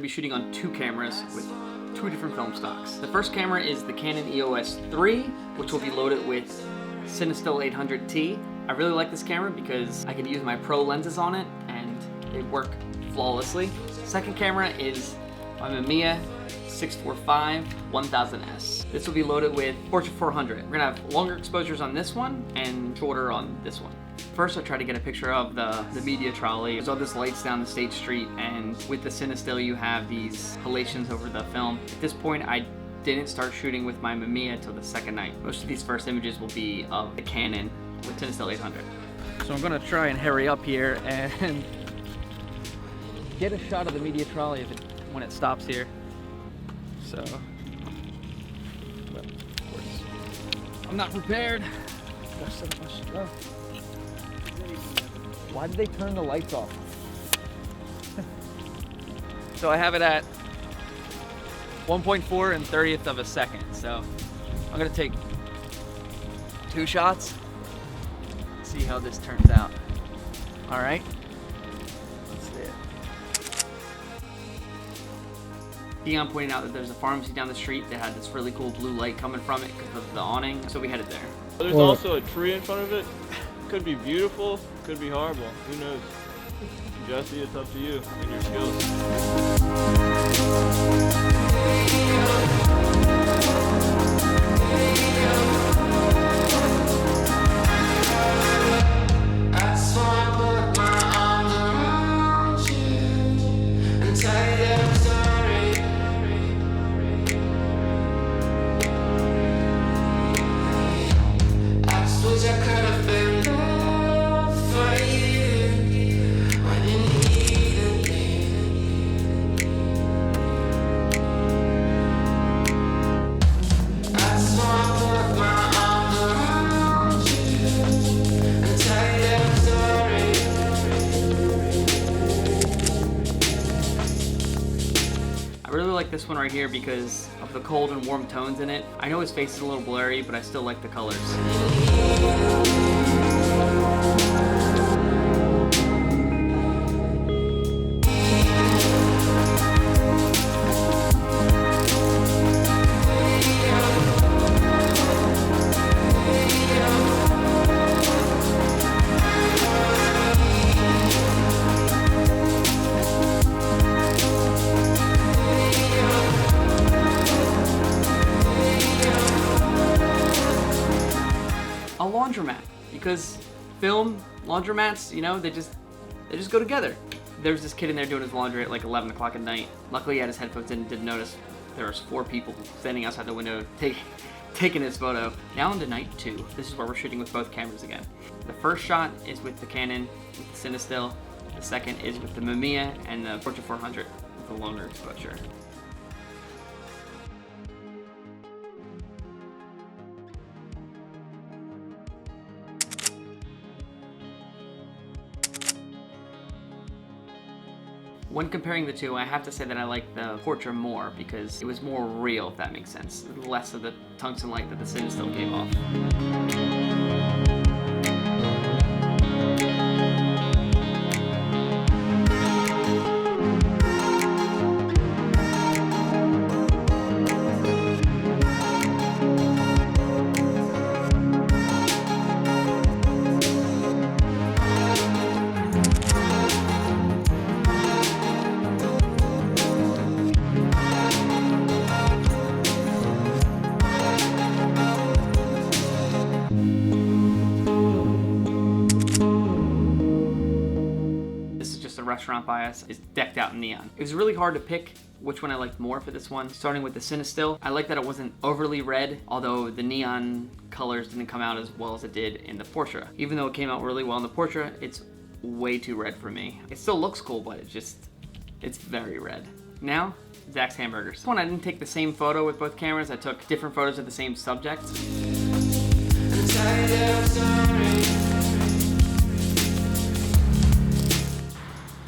be shooting on two cameras with two different film stocks. The first camera is the Canon EOS3, which will be loaded with Cinestill800T. I really like this camera because I can use my pro lenses on it and they work flawlessly. Second camera is my Mamiya 645-1000S. This will be loaded with Portra 400. We're gonna have longer exposures on this one and shorter on this one. First, I tried to get a picture of the media trolley. There's all this lights down the State Street, and with the Cinestill, you have these halations over the film. At this point, I didn't start shooting with my Mamiya until the second night. Most of these first images will be of the Canon with Cinestill800. So I'm gonna try and hurry up here and get a shot of the media trolley when it stops here. So, but of course, I'm not prepared. Why did they turn the lights off? So I have it at 1.4 and 30th of a second. So I'm gonna take two shots, see how this turns out. All right, let's see it. Dion pointed out that there's a pharmacy down the street that had this really cool blue light coming from it because of the awning, so we headed there. There's also a tree in front of it. Could be beautiful, could be horrible. Who knows? Jesse, it's up to you and your skills. I really like this one right here because of the cold and warm tones in it. I know his face is a little blurry, but I still like the colors. A laundromat, because film, laundromats, you know, they just go together. There was this kid in there doing his laundry at like 11 o'clock at night. Luckily he had his headphones in and didn't notice there was 4 people standing outside the window taking his photo. Now into night 2. This is where we're shooting with both cameras again. The first shot is with the Canon, with the Cinestill. The second is with the Mamiya and the Portra 400 with a longer exposure. When comparing the two, I have to say that I like the Portra more because it was more real, if that makes sense. Less of the tungsten light that the Cinestill gave off. Restaurant by us is decked out in neon. It was really hard to pick which one I liked more for this one. Starting with the Cinestill, I like that it wasn't overly red, although the neon colors didn't come out as well as it did in the Portra. Even though it came out really well in the Portra, it's way too red for me. It still looks cool, but it's very red. Now, Zach's Hamburgers. This one I didn't take the same photo with both cameras. I took different photos of the same subject.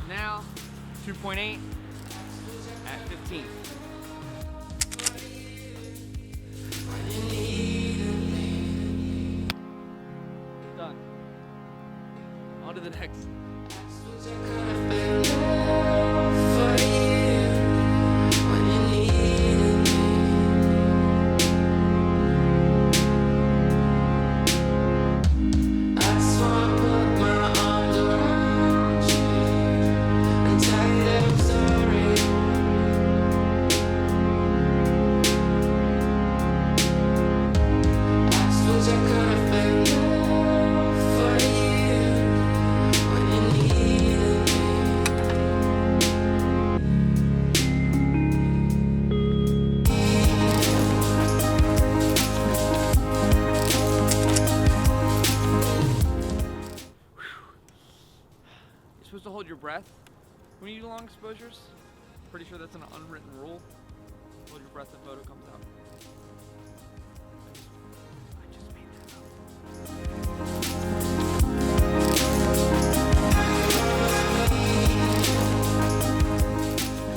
Now, 2.8 at 15. Done. On to the next. long exposures. Pretty sure that's an unwritten rule. Hold your breath, the photo comes out. I just made that up.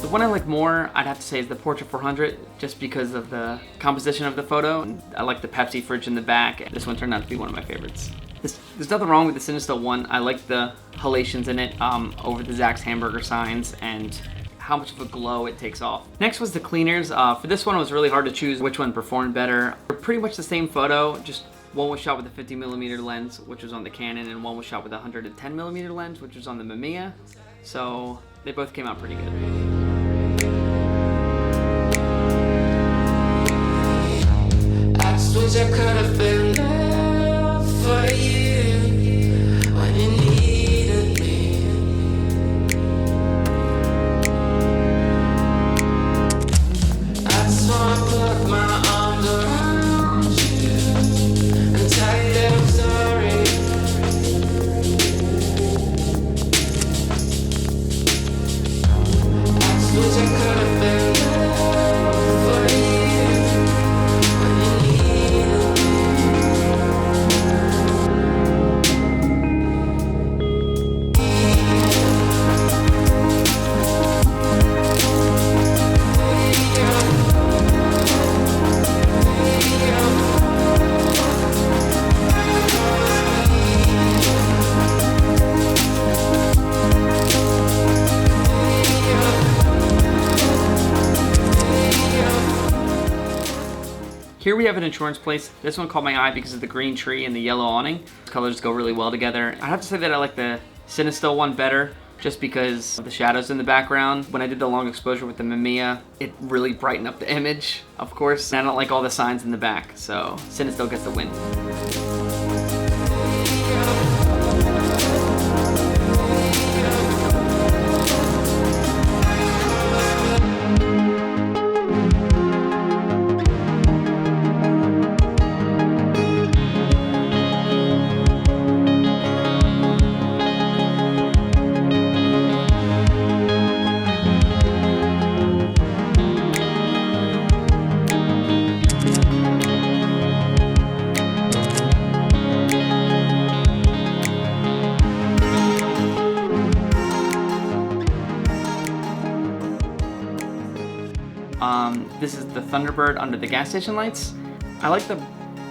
The one I like more, I'd have to say, is the Portra 400, just because of the composition of the photo. I like the Pepsi fridge in the back. This one turned out to be one of my favorites. There's nothing wrong with the Cinestill one. I like the halations in it over the Zax's hamburger signs and how much of a glow it takes off. Next was the cleaners. For this one, it was really hard to choose which one performed better. They're pretty much the same photo, just one was shot with a 50mm lens, which was on the Canon, and one was shot with a 110mm lens, which was on the Mamiya. So they both came out pretty good. I suppose I could have been there for you when you needed me. That's why I put my arms around you and tell you that I'm sorry. I suppose I could have been there for you when you needed me. Here we have an insurance place. This one caught my eye because of the green tree and the yellow awning. The colors go really well together. I have to say that I like the Cinestill one better, just because of the shadows in the background. When I did the long exposure with the Mamiya, it really brightened up the image, of course. And I don't like all the signs in the back, so Cinestill gets the win. This is the Thunderbird under the gas station lights. I like the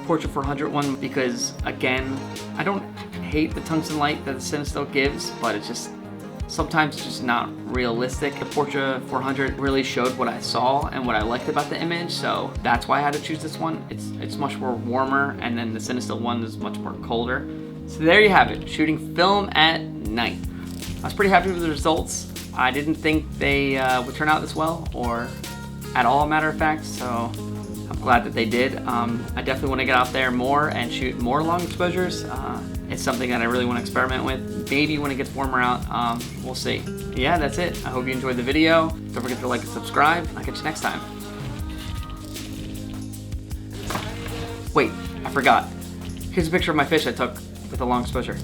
Portra 400 one because, again, I don't hate the tungsten light that the Cinestill gives, but it's just, sometimes it's just not realistic. The Portra 400 really showed what I saw and what I liked about the image, so that's why I had to choose this one. It's much more warmer, and then the Cinestill one is much more colder. So there you have it, shooting film at night. I was pretty happy with the results. I didn't think they would turn out this well, or at all, a matter of fact, so I'm glad that they did. I definitely want to get out there more and shoot more long exposures. It's something that I really want to experiment with. Maybe when it gets warmer out, we'll see. Yeah, that's it. I hope you enjoyed the video. Don't forget to like and subscribe. I'll catch you next time. Wait, I forgot. Here's a picture of my fish I took with a long exposure.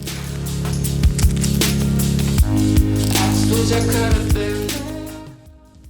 I suppose I could have been